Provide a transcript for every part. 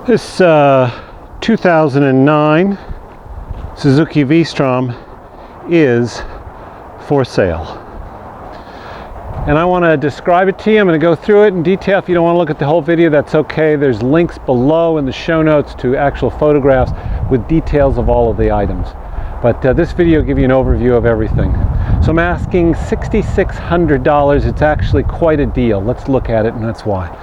This 2009 Suzuki Vstrom is for sale. And I want to describe it to you. I'm going to go through it in detail. If you don't want to look at the whole video, that's okay. There's links below in the show notes to actual photographs with details of all of the items. But this video will give you an overview of everything. So I'm asking $6,600. It's actually quite a deal. Let's look at it, and that's why.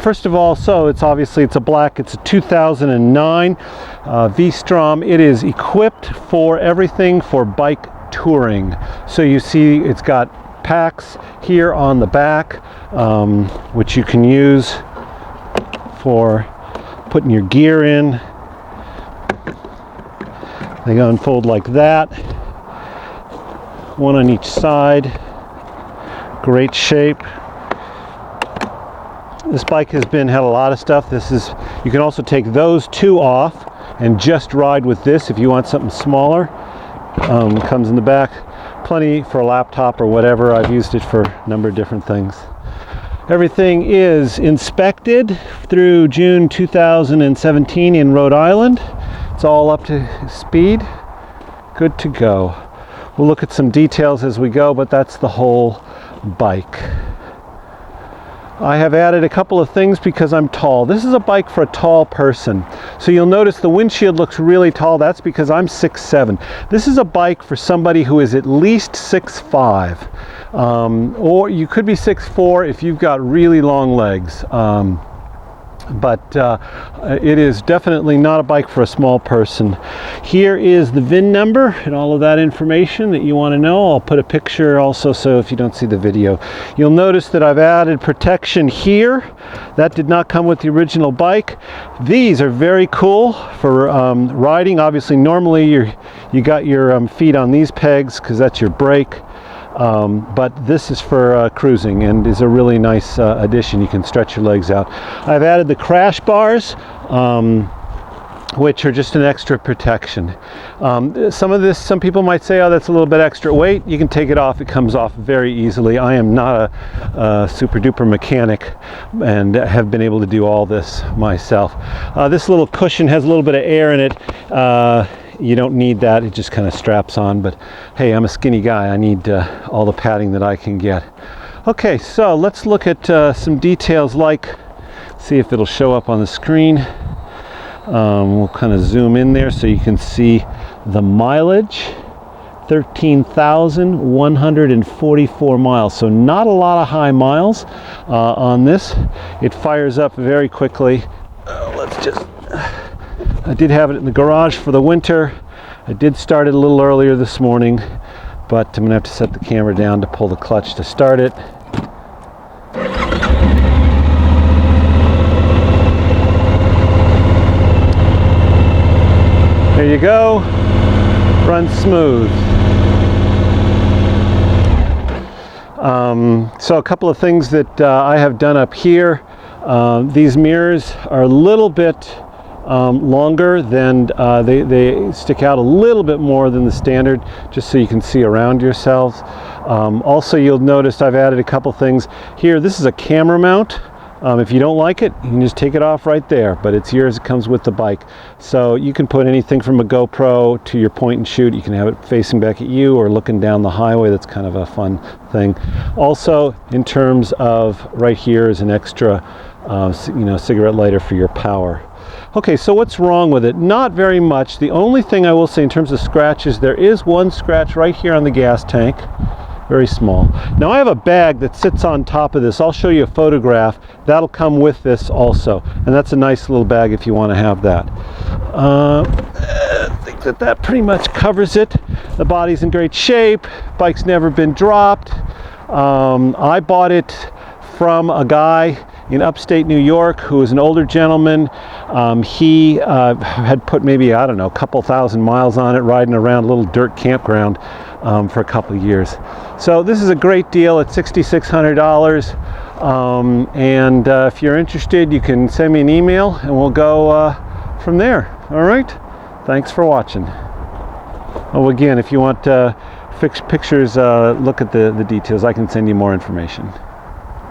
First of all, so it's a black, it's a 2009 Vstrom. It is equipped for everything for bike touring. So you see it's got packs here on the back, which you can use for putting your gear in. They unfold like that, one on each side. Great shape. This bike has had a lot of stuff. You can also take those two off and just ride with this if you want something smaller. Comes in the back. Plenty for a laptop or whatever. I've used it for a number of different things. Everything is inspected through June 2017 in Rhode Island. It's all up to speed. Good to go. We'll look at some details as we go, but that's the whole bike. I have added a couple of things because I'm tall. This is a bike for a tall person. So you'll notice the windshield looks really tall. That's because I'm 6'7". This is a bike for somebody who is at least 6'5". Or you could be 6'4" if you've got really long legs. But it is definitely not a bike for a small person. Here is the VIN number and all of that information that you want to know. I'll put a picture also, so if you don't see the video. You'll notice that I've added protection here. That did not come with the original bike. These are very cool for riding. Obviously, normally you got your feet on these pegs because that's your brake. But this is for cruising and is a really nice addition. You can stretch your legs out. I've added the crash bars, which are just an extra protection. Some people might say, oh, that's a little bit extra weight. You can take it off. It comes off very easily. I am not a super duper mechanic and have been able to do all this myself. This little cushion has a little bit of air in it. You don't need that, it just kind of straps on, but hey, I'm a skinny guy. I need all the padding that I can get. Okay, so let's look at some details, like, see if it'll show up on the screen. We'll kind of zoom in there so you can see the mileage. 13,144 miles, so not a lot of high miles on this. It fires up very quickly. I did have it in the garage for the winter. I did start it a little earlier this morning, but I'm gonna have to set the camera down to pull the clutch to start it. There you go, runs smooth. So a couple of things that I have done up here. These mirrors are a little bit longer than they stick out a little bit more than the standard, just so you can see around yourselves. Also, you'll notice I've added a couple things here. This is a camera mount. If you don't like it, you can just take it off right there, but it's yours. It comes with the bike, so you can put anything from a GoPro to your point and shoot. You can have it facing back at you or looking down the highway. That's kind of a fun thing. Also, in terms of right here is an extra cigarette lighter for your power. Okay, so what's wrong with it? Not very much. The only thing I will say in terms of scratches, there is one scratch right here on the gas tank. Very small. Now I have a bag that sits on top of this. I'll show you a photograph. That'll come with this also. And that's a nice little bag if you want to have that. I think that pretty much covers it. The body's in great shape. Bike's never been dropped. I bought it from a guy in upstate New York who is an older gentleman. He had put maybe, I don't know, a couple thousand miles on it, riding around a little dirt campground for a couple of years. So this is a great deal at $6,600. And if you're interested, you can send me an email and we'll go from there. All right, thanks for watching. Oh, again, if you want pictures, look at the details. I can send you more information.